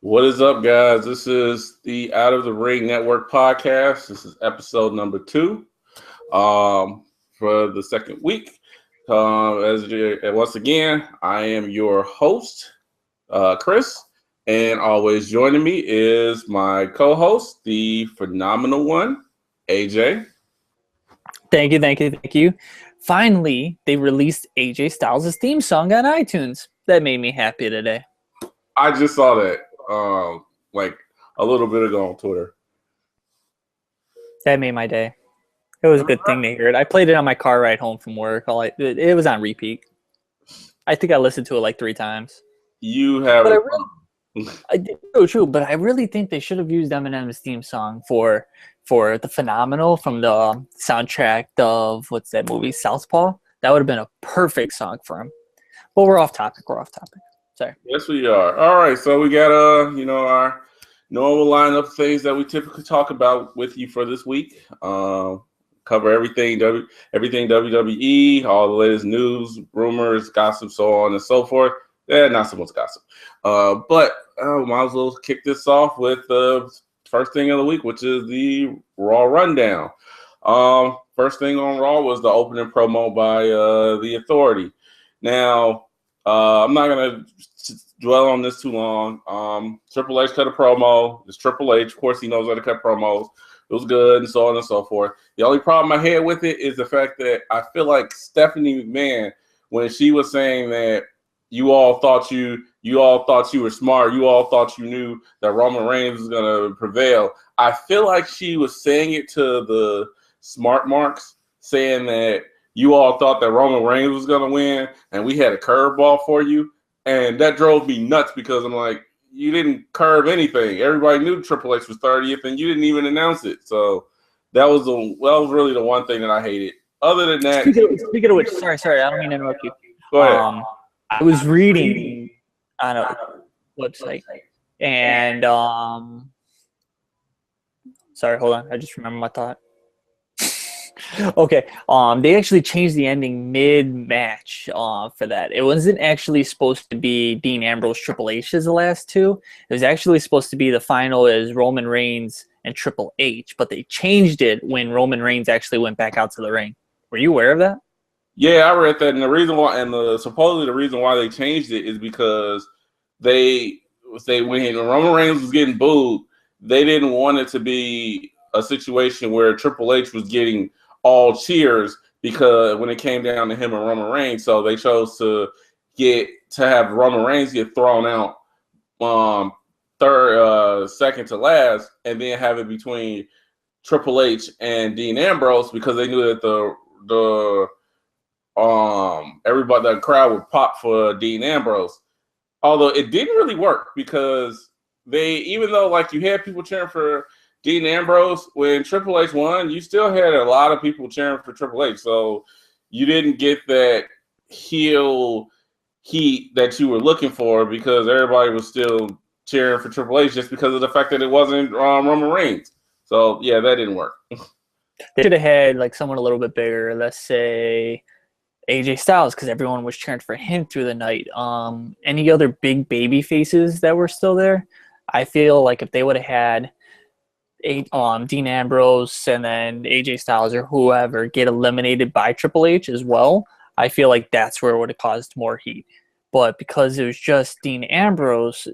What is up, guys? This is the Out of the Ring Network podcast. This is episode number 2 for the second week. And once again, I am your host, Chris, and always joining me is my co-host, the phenomenal one, AJ. Thank you. Finally, they released AJ Styles' theme song on iTunes. That made me happy today. I just saw that like a little bit ago on Twitter. That made my day. It was a good thing to hear it. I played it on my car ride home from work. It was on repeat. I think I listened to it like 3 times. You have true, but I really think they should have used Eminem's theme song for the Phenomenal from the soundtrack of what's that movie, Southpaw. That would have been a perfect song for him. But we're off topic. Sorry. Yes, we are. All right, so we got our normal lineup of things that we typically talk about with you for this week. Cover everything WWE, all the latest news, rumors, gossip, so on and so forth. Not so much gossip. But might as well kick this off with the first thing of the week, which is the Raw rundown. First thing on Raw was the opening promo by the Authority. Now, I'm not going to dwell on this too long. Triple H cut a promo. It's Triple H. Of course, he knows how to cut promos. It was good and so on and so forth. The only problem I had with it is the fact that I feel like Stephanie McMahon, when she was saying that you all thought you were smart, you all thought you knew that Roman Reigns was going to prevail, I feel like she was saying it to the smart marks, saying that you all thought that Roman Reigns was going to win, and we had a curveball for you. And that drove me nuts because I'm like, you didn't curve anything. Everybody knew Triple H was 30th, and you didn't even announce it. So that was really the one thing that I hated. Other than that, speaking of which, sorry, I don't mean to interrupt you. Go ahead. I was reading on a website, and sorry, hold on. I just remembered my thought. Okay, they actually changed the ending mid-match for that. It wasn't actually supposed to be Dean Ambrose Triple H as the last two. It was actually supposed to be the final as Roman Reigns and Triple H, but they changed it when Roman Reigns actually went back out to the ring. Were you aware of that? Yeah, I read that, and the reason why, supposedly the reason why they changed it is because when Roman Reigns was getting booed, they didn't want it to be a situation where Triple H was getting all cheers because when it came down to him and Roman Reigns, so they chose to have Roman Reigns get thrown out second to last, and then have it between Triple H and Dean Ambrose because they knew that the crowd would pop for Dean Ambrose. Although it didn't really work because even though like you had people cheering for Dean Ambrose, when Triple H won, you still had a lot of people cheering for Triple H. So you didn't get that heel heat that you were looking for because everybody was still cheering for Triple H just because of the fact that it wasn't Roman Reigns. So, yeah, that didn't work. They should have had like someone a little bit bigger, let's say AJ Styles, because everyone was cheering for him through the night. Any other big baby faces that were still there? I feel like if they would have had Dean Ambrose and then AJ Styles or whoever get eliminated by Triple H as well, I feel like that's where it would have caused more heat. But because it was just Dean Ambrose,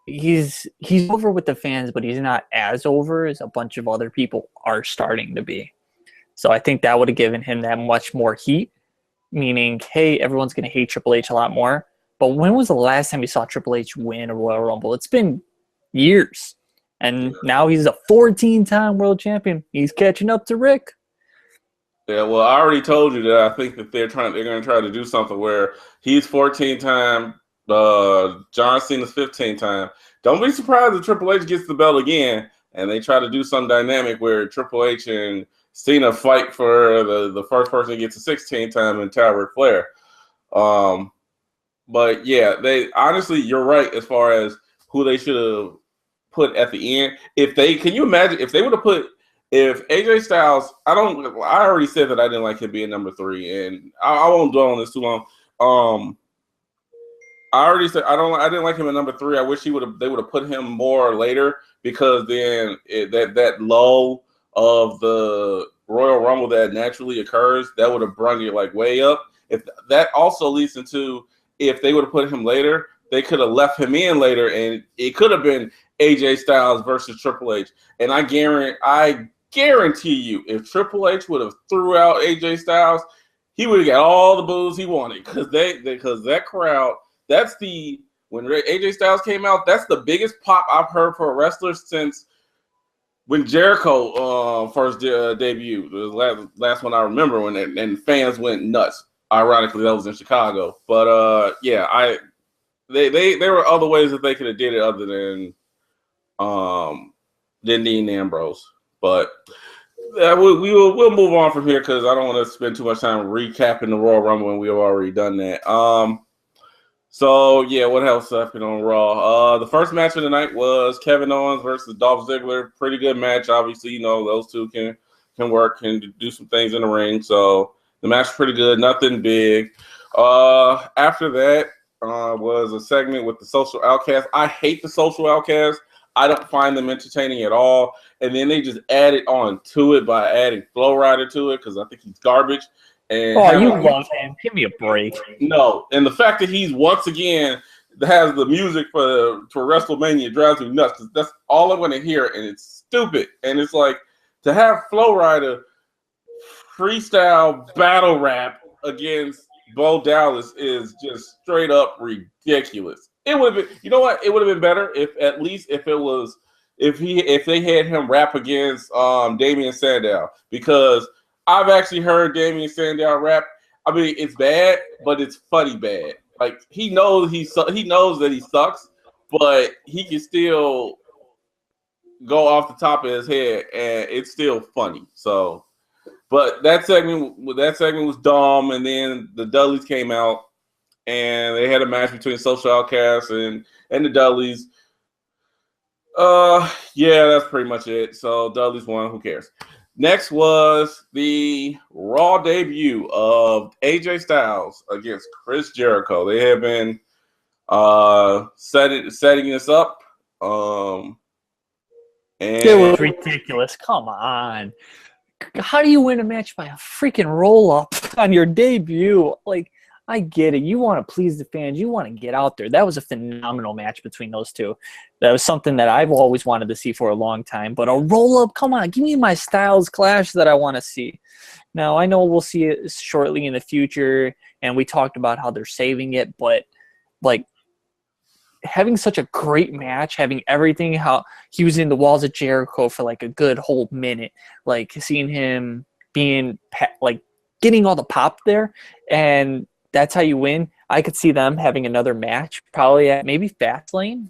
he's over with the fans, but he's not as over as a bunch of other people are starting to be. So I think that would have given him that much more heat, meaning, hey, everyone's going to hate Triple H a lot more. But when was the last time you saw Triple H win a Royal Rumble? It's been years. And now he's a 14-time world champion. He's catching up to Rick. Yeah, well, I already told you that I think that they're going to try to do something where he's 14-time, John Cena's 15-time. Don't be surprised if Triple H gets the belt again and they try to do some dynamic where Triple H and Cena fight for the first person that gets a 16-time and tie Ric Flair. But yeah, honestly, you're right as far as who they should have put at the end. Can you imagine if they would have put AJ Styles? I already said that I didn't like him being number 3, and I won't dwell on this too long. I already said I didn't like him at number 3. I wish they would have put him more later, because then that lull of the Royal Rumble that naturally occurs, that would have brought it like way up. If that also leads into, if they would have put him later, they could have left him in later, and it could have been AJ Styles versus Triple H. And I guarantee you, if Triple H would have threw out AJ Styles, he would have got all the boos he wanted, because that crowd. That's when AJ Styles came out, that's the biggest pop I've heard for a wrestler since when Jericho first debuted. It was the last one I remember, and fans went nuts. Ironically, that was in Chicago. But yeah, there were other ways that they could have did it other than Dean Ambrose. But we'll move on from here, because I don't want to spend too much time recapping the Royal Rumble, and we've already done that. So yeah, what else happened on Raw? The first match of the night was Kevin Owens versus Dolph Ziggler. Pretty good match. Obviously, those two can work, can do some things in the ring. So the match was pretty good. Nothing big. After that was a segment with the Social Outcasts. I hate the Social Outcasts. I don't find them entertaining at all. And then they just added on to it by adding Flow Rider to it, because I think he's garbage. And you love him. Give me a break. No, and the fact that he's once again has the music for WrestleMania drives me nuts, because that's all I want to hear, and it's stupid. And it's like, to have Flow Rider freestyle battle rap against Bo Dallas is just straight up ridiculous. It would have been, you know what? It would have been better if they had him rap against Damian Sandow, because I've actually heard Damian Sandow rap. I mean, it's bad, but it's funny bad. Like, he knows that he sucks, but he can still go off the top of his head, and it's still funny. So, but that segment was dumb, and then the Dudleys came out, and they had a match between Social Outcasts and the Dudleys. Yeah, that's pretty much it. So Dudleys won. Who cares? Next was the Raw debut of AJ Styles against Chris Jericho. They have been setting this up. And it was ridiculous. Come on. How do you win a match by a freaking roll-up on your debut? Like, I get it. You want to please the fans. You want to get out there. That was a phenomenal match between those two. That was something that I've always wanted to see for a long time. But a roll-up, come on, give me my Styles Clash that I want to see. Now, I know we'll see it shortly in the future, and we talked about how they're saving it, but, like, having such a great match, having everything, how he was in the walls of Jericho for, like, a good whole minute, like, seeing him being, like, getting all the pop there, and that's how you win. I could see them having another match, probably at maybe Fastlane.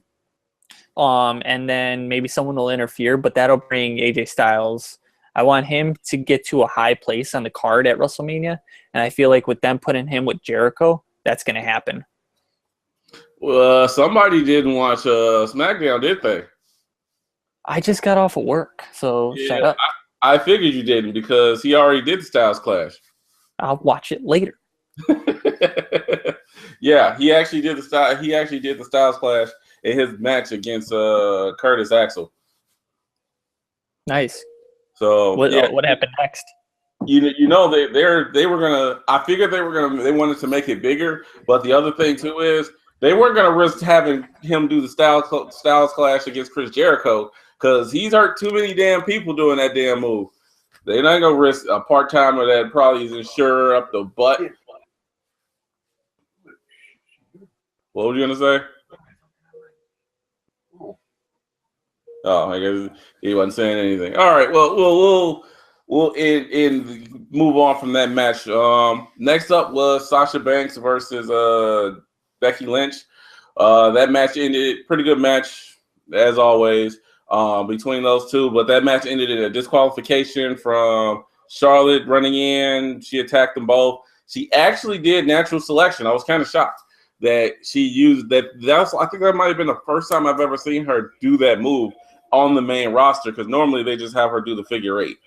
And then maybe someone will interfere, but that'll bring AJ Styles. I want him to get to a high place on the card at WrestleMania, and I feel like with them putting him with Jericho, that's going to happen. Well, somebody didn't watch SmackDown, did they? I just got off of work, so yeah, shut up. I figured you didn't, because he already did the Styles Clash. I'll watch it later. Yeah, he actually did the Styles Clash in his match against Curtis Axel. Nice. So what happened next? They were gonna. I figured they wanted to make it bigger, but the other thing too is they weren't gonna risk having him do the Styles Clash against Chris Jericho, because he's hurt too many damn people doing that damn move. They're not gonna risk a part timer that probably is insured up the butt. What were you gonna say? Oh, I guess he wasn't saying anything. All right, well, we'll move on from that match. Next up was Sasha Banks versus Becky Lynch. That match ended, pretty good match as always between those two, but that match ended in a disqualification from Charlotte running in. She attacked them both. She actually did natural selection. I was kind of shocked that she used that. I think that might have been the first time I've ever seen her do that move on the main roster, because normally they just have her do the figure eight.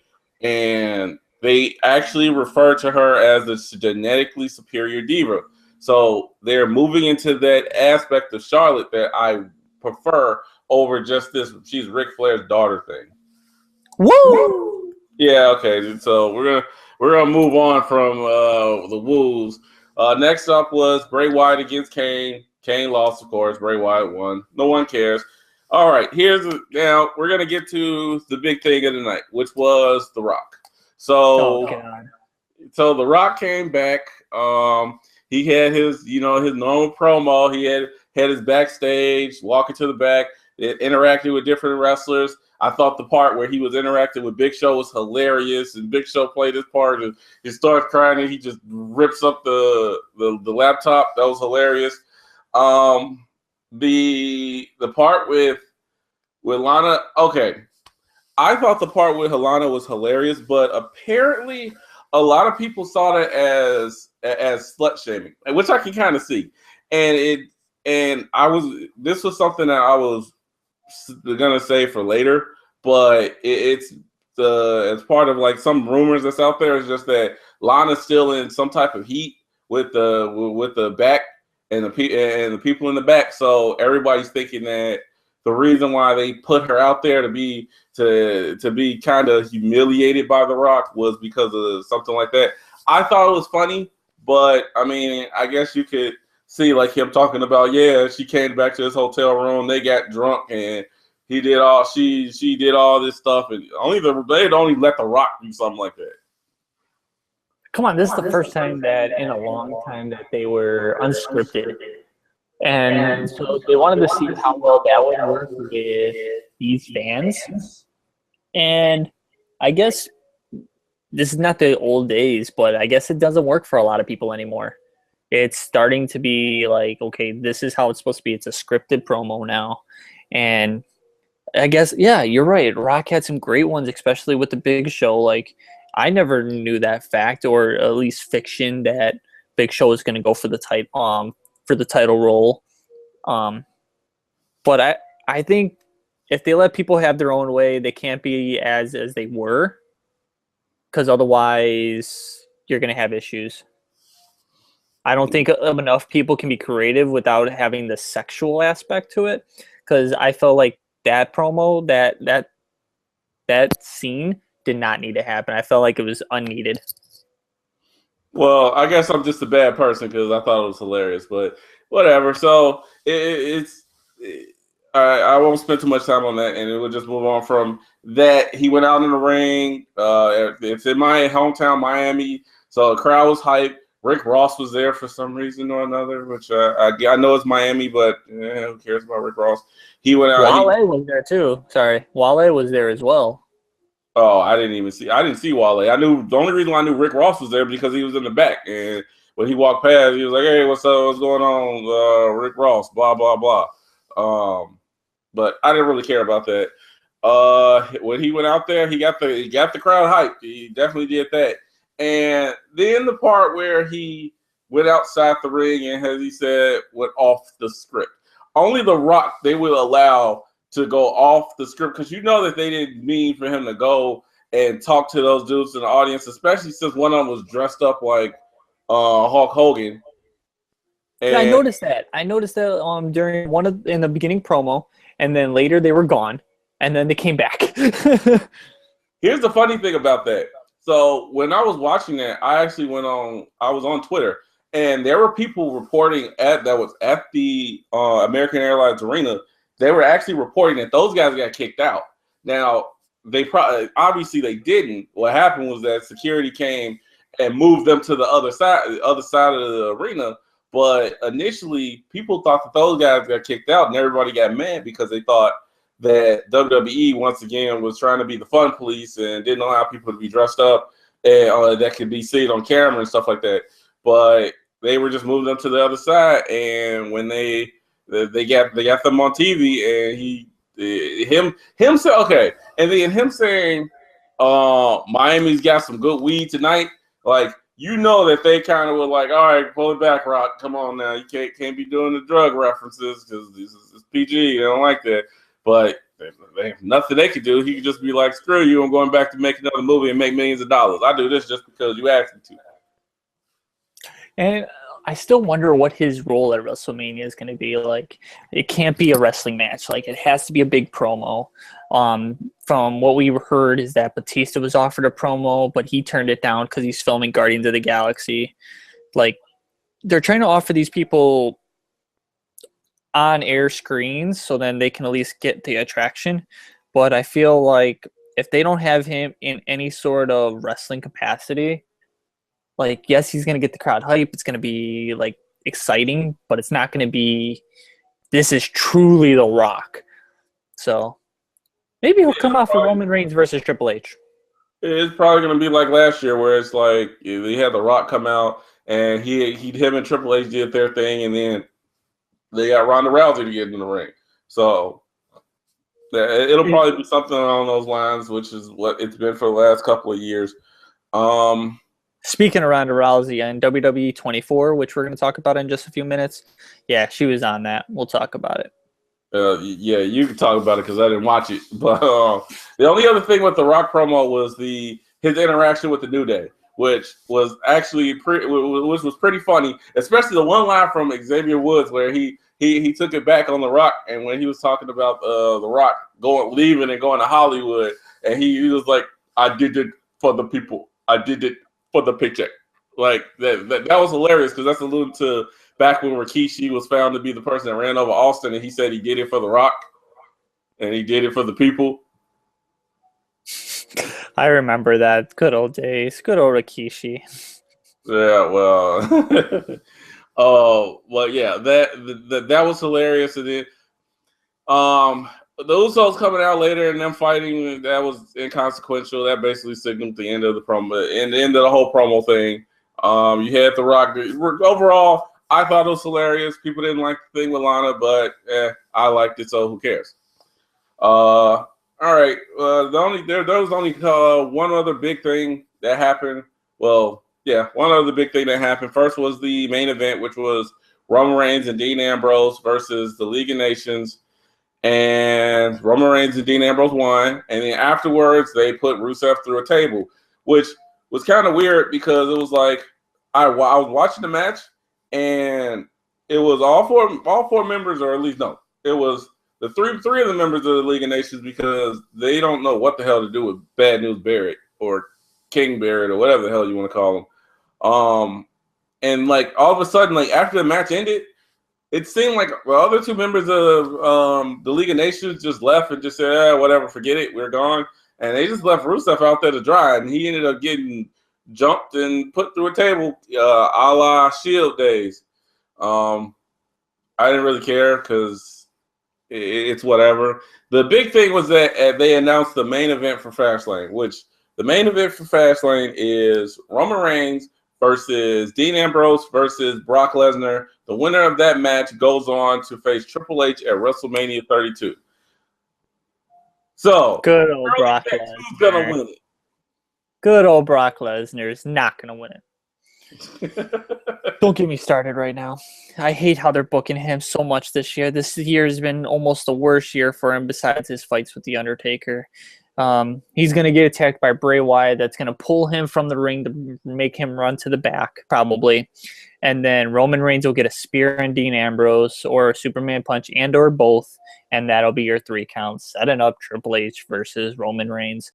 And they actually refer to her as the genetically superior diva. So they're moving into that aspect of Charlotte that I prefer over just this. She's Ric Flair's daughter thing. Woo! Yeah. Okay. So we're gonna move on from the woos. Next up was Bray Wyatt against Kane. Kane lost, of course. Bray Wyatt won. No one cares. All right. Now we're gonna get to the big thing of the night, which was The Rock. So, so The Rock came back. He had his normal promo. He had his backstage, walking to the back, interacting with different wrestlers. I thought the part where he was interacting with Big Show was hilarious, and Big Show played his part, and he starts crying, and he just rips up the laptop. That was hilarious. The part with Lana, okay. I thought the part with Lana was hilarious, but apparently a lot of people saw that as slut shaming, which I can kind of see. This was something that I was gonna say for later, but it's part of like some rumors that's out there. It's just that Lana's still in some type of heat with the back and the people in the back. So everybody's thinking that the reason why they put her out there to be kind of humiliated by The Rock was because of something like that. I thought it was funny, but I mean, I guess you could see like him talking about, yeah, she came back to his hotel room, they got drunk, and he did all she did all this stuff, and they'd only let The Rock do something like that. Come on, this is the first time that in a long time that they were unscripted. And so they wanted to see how well that would work with these fans. And I guess this is not the old days, but I guess it doesn't work for a lot of people anymore. It's starting to be like, okay, this is how it's supposed to be. It's a scripted promo now. And I guess, yeah, you're right. Rock had some great ones, especially with the Big Show. Like, I never knew that fact, or at least fiction, that Big Show is going to go for the title role. But I think if they let people have their own way, they can't be as they were, because otherwise you're going to have issues. I don't think enough people can be creative without having the sexual aspect to it, because I felt like that promo, that scene did not need to happen. I felt like it was unneeded. Well, I guess I'm just a bad person because I thought it was hilarious, but whatever. So I won't spend too much time on that, and we'll just move on from that. He went out in the ring. It's in my hometown, Miami, so the crowd was hyped. Rick Ross was there for some reason or another, which I know it's Miami, but who cares about Rick Ross? He went out. Wale was there too. Sorry, Wale was there as well. Oh, I didn't see Wale. I knew the only reason why I knew Rick Ross was there because he was in the back, and when he walked past, he was like, "Hey, what's up? What's going on? Rick Ross, blah blah blah." But I didn't really care about that. When he went out there, he got the crowd hyped. He definitely did that. And then the part where he went outside the ring and, as he said, went off the script. Only The Rock they will allow to go off the script, because you know that they didn't mean for him to go and talk to those dudes in the audience, especially since one of them was dressed up like Hulk Hogan. And I noticed that. During in the beginning promo, and then later they were gone, and then they came back. Here's the funny thing about that. So when I was watching that, I was on Twitter, and there were people reporting that was at the American Airlines Arena. They were actually reporting that those guys got kicked out. Now, they obviously they didn't. What happened was that security came and moved them to the other side of the arena. But initially, people thought that those guys got kicked out, and everybody got mad because they thought that WWE once again was trying to be the fun police and didn't allow people to be dressed up and that could be seen on camera and stuff like that. But they were just moving them to the other side, and when they got them on TV, and him say, okay, and then him saying Miami's got some good weed tonight, like, you know that they kind of were like, all right, pull it back, Rock, come on now, you can't be doing the drug references because this is PG, they don't like that. But they have nothing they could do. He could just be like, screw you, I'm going back to make another movie and make millions of dollars. I do this just because you asked me to. And I still wonder what his role at WrestleMania is going to be. Like, it can't be a wrestling match. Like, it has to be a big promo. From what we heard is that Batista was offered a promo, but he turned it down because he's filming Guardians of the Galaxy. Like, they're trying to offer these people on-air screens so then they can at least get the attraction. But I feel like if they don't have him in any sort of wrestling capacity, like, yes, he's going to get the crowd hype. It's going to be, like, exciting, but it's not going to be, this is truly The Rock. So maybe he'll come out for Roman Reigns versus Triple H. It's probably going to be like last year where it's like they had The Rock come out and him and Triple H did their thing, and then they got Ronda Rousey to get in the ring. So it'll probably be something along those lines, which is what it's been for the last couple of years. Speaking of Ronda Rousey and WWE 24, which we're going to talk about in just a few minutes, yeah, she was on that. We'll talk about it. Yeah, you can talk about it because I didn't watch it. But the only other thing with the Rock promo was his interaction with the New Day, which was actually was pretty funny, especially the one line from Xavier Woods where he took it back on the Rock, and when he was talking about the Rock leaving and going to Hollywood, and he was like, "I did it for the people. I did it for the paycheck." Like that was hilarious because that's alluding to back when Rikishi was found to be the person that ran over Austin, and he said he did it for the Rock, and he did it for the people. I remember that. Good old days. Good old Rikishi. Yeah, well, well, yeah, that was hilarious, and then the Usos coming out later and them fighting, that was inconsequential. That basically signaled the end of the promo, and the end of the whole promo thing. You had The Rock. Overall, I thought it was hilarious. People didn't like the thing with Lana, but I liked it, so who cares? All right. There was only one other big thing that happened. Well, yeah, one other big thing that happened. First was the main event, which was Roman Reigns and Dean Ambrose versus the League of Nations. And Roman Reigns and Dean Ambrose won. And then afterwards, they put Rusev through a table, which was kind of weird because it was like I was watching the match, and it was all four members, or at least no, it was the three of the members of the League of Nations, because they don't know what the hell to do with Bad News Barrett or King Barrett or whatever the hell you want to call him. And like all of a sudden, like after the match ended, it seemed like the other two members of the League of Nations just left and just said, whatever, forget it, we're gone. And they just left Rusev out there to dry, and he ended up getting jumped and put through a table, a la Shield days. I didn't really care because it's whatever. The big thing was that they announced the main event for Fastlane, which the main event for Fastlane is Roman Reigns versus Dean Ambrose versus Brock Lesnar. The winner of that match goes on to face Triple H at WrestleMania 32. So, good old Brock Lesnar. Who's going to win it? Good old Brock Lesnar is not going to win it. Don't get me started right now. I hate how they're booking him so much this year. This year has been almost the worst year for him besides his fights with The Undertaker. He's going to get attacked by Bray Wyatt. That's going to pull him from the ring to make him run to the back, probably. And then Roman Reigns will get a spear on Dean Ambrose or a Superman punch and or both, and that'll be your 3 counts. Setting up Triple H versus Roman Reigns.